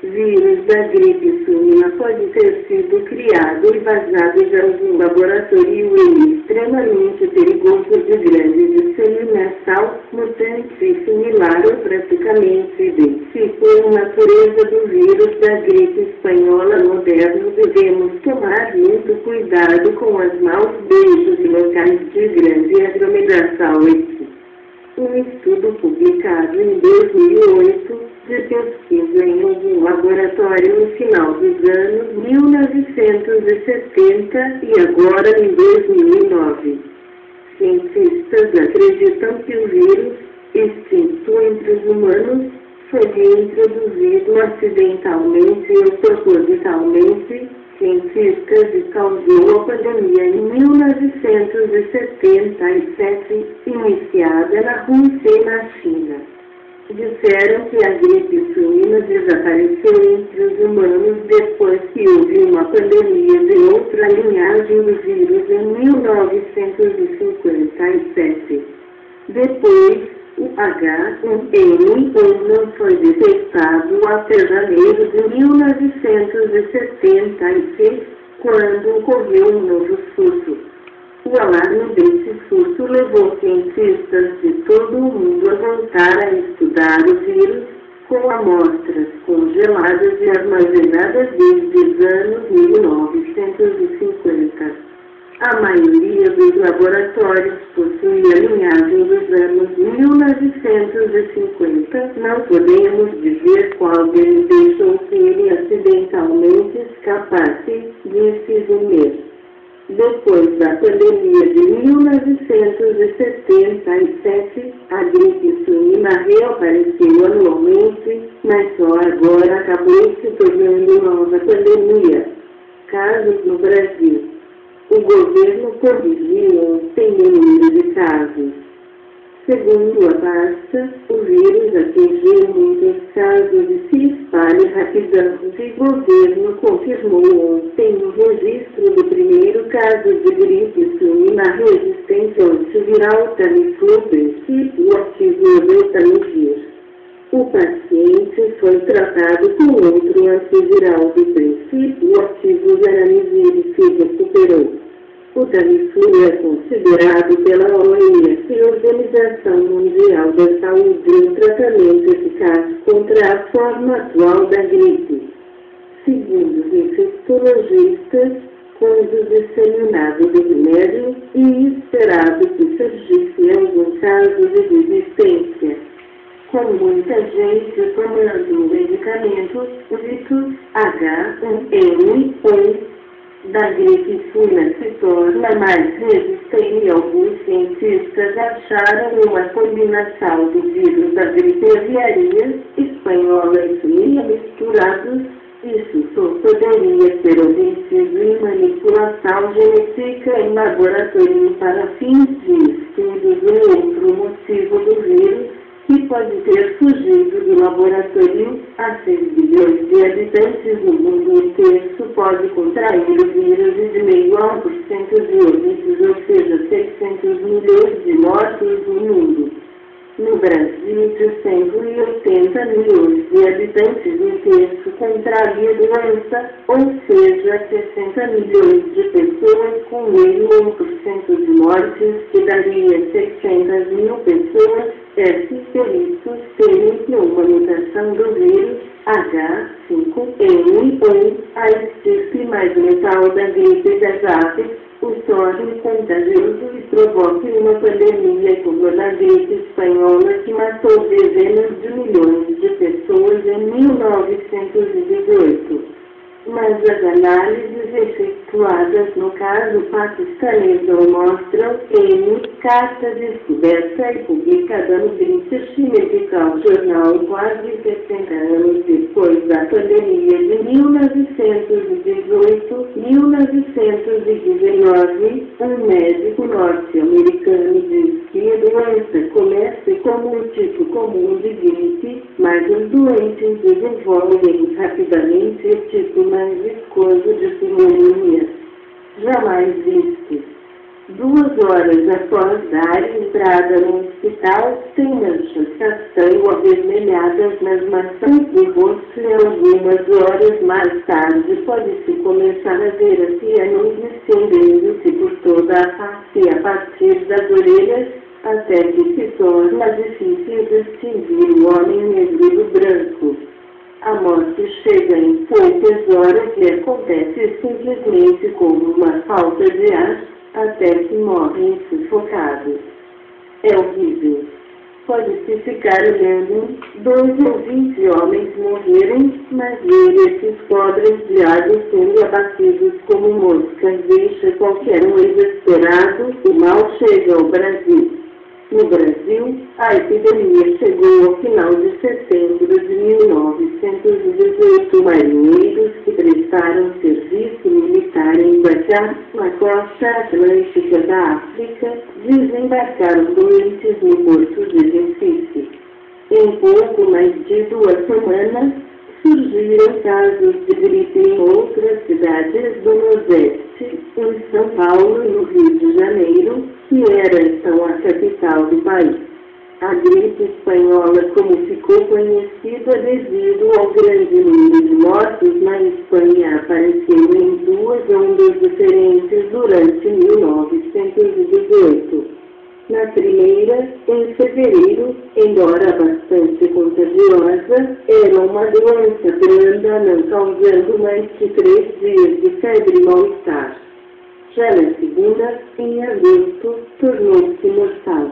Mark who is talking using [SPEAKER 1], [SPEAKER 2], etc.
[SPEAKER 1] vírus da gripe suína pode ter sido criado e vazado de algum laboratório extremamente perigoso de grande disseminação, mutante similar ou praticamente idêntico à natureza do vírus da gripe espanhola moderno. Devemos tomar muito cuidado com as mãos, beijos e locais de grande aglomeração. Um estudo publicado em 2008 de pesquisa em algum laboratório no final dos anos 1970 e agora em 2009. Cientistas acreditam que o vírus, extinto entre os humanos, foi reintroduzido acidentalmente ou propositalmente, cientistas, e causou a pandemia em 1977, iniciada na Rússia e na China. Disseram que a gripe suína desapareceu entre os humanos depois que houve uma pandemia de outra linhagem do vírus em 1957. Depois, o H1N1 não foi detectado até janeiro de 1976, quando ocorreu um novo surto. O alarme desse surto levou cientistas de todo o mundo a voltar a estudar o vírus com amostras congeladas e armazenadas desde os anos 1950. A maioria dos laboratórios possuía a linhagem dos anos 1950. Não podemos dizer qual deles deixou que ele acidentalmente escapasse, disse Zumer. Depois da pandemia de 1977, a gripe suína reapareceu anualmente, mas só agora acabou se tornando nova pandemia. Casos no Brasil. O governo corrigiu ontem o número de casos. Segundo a pasta, o vírus atingiu muitos casos e se espalha rapidamente. O governo confirmou ontem o registro do primeiro caso de gripe suína resistente ao antiviral Tamiflu, tipo ativo Betamivir. O paciente foi tratado com outro antiviral do princípio ativo Zanamivir e se recuperou. O Tamiflu é considerado pela OMS, Organização Mundial da Saúde, um tratamento eficaz contra a forma atual da gripe. Segundo os infectologistas, quando disseminado do remédio e esperado que surgisse algum caso de resistência. Com muita gente tomando medicamentos, o vírus H1N1 da gripe suína se torna mais resistente e alguns cientistas acharam uma combinação do vírus da gripe aviária espanhola e suína misturados. Isso só poderia ser obtido em manipulação genética em laboratório para fins de estudos. Um outro motivo do vírus que pode ter fugido do laboratório. A 6 bilhões de habitantes no mundo, um terço pode contrair o vírus e de meio a 1% de óbitos, ou seja, 600 milhões de mortos no mundo. No Brasil, de 180 milhões de habitantes, um terço contraria a doença, ou seja, 60 milhões de pessoas com meio a 1% de mortes, que daria 600 mil pessoas. Esses peritos temem que uma mutação do vírus H5N1, a estirpe mais letal da gripe das aves, o torne contagioso e provoque uma pandemia como a da gripe espanhola que matou dezenas de milhões de pessoas em 1918. Mas as análises efetuadas no caso paquistanês mostram em carta descoberta e publicada no British Medical Journal quase 60 anos depois da pandemia de 1918-1919, um médico norte-americano diz que a doença começa como um tipo comum de gripe, mas os doentes desenvolvem rapidamente o tipo mais viscoso de pneumonia jamais vistos. 2 horas após dar entrada no hospital, tem manchas castanho avermelhadas nas maçãs do rosto e algumas horas mais tarde pode-se começar a ver a cianite estendendo-se por toda a face a partir das orelhas, até que se torna difícil distinguir o homem negro do branco. A morte chega em poucas horas e acontece simplesmente como uma falta de ar, até que morrem sufocados. É horrível. Pode-se ficar olhando 12 ou 20 homens morrerem, mas ver esses pobres diabos sendo abatidos como moscas deixa qualquer um desesperado e mal chega ao Brasil. No Brasil, a epidemia chegou ao final de setembro de 1918. Marinheiros que prestaram serviço militar em Bacá, na costa atlântica da África, desembarcaram doentes no porto de Recife. Em pouco mais de 2 semanas, surgiram casos de gripe em outras cidades do Nordeste, em São Paulo e no Rio de Janeiro, que era então a capital do país. A gripe espanhola, como ficou conhecida devido ao grande número de mortos na Espanha, apareceu em 2 ondas diferentes durante 1918. Na primeira, em fevereiro, embora bastante contagiosa, era uma doença branda, não causando mais que 3 dias de febre e mal-estar. Já na segunda, em agosto, tornou-se mortal.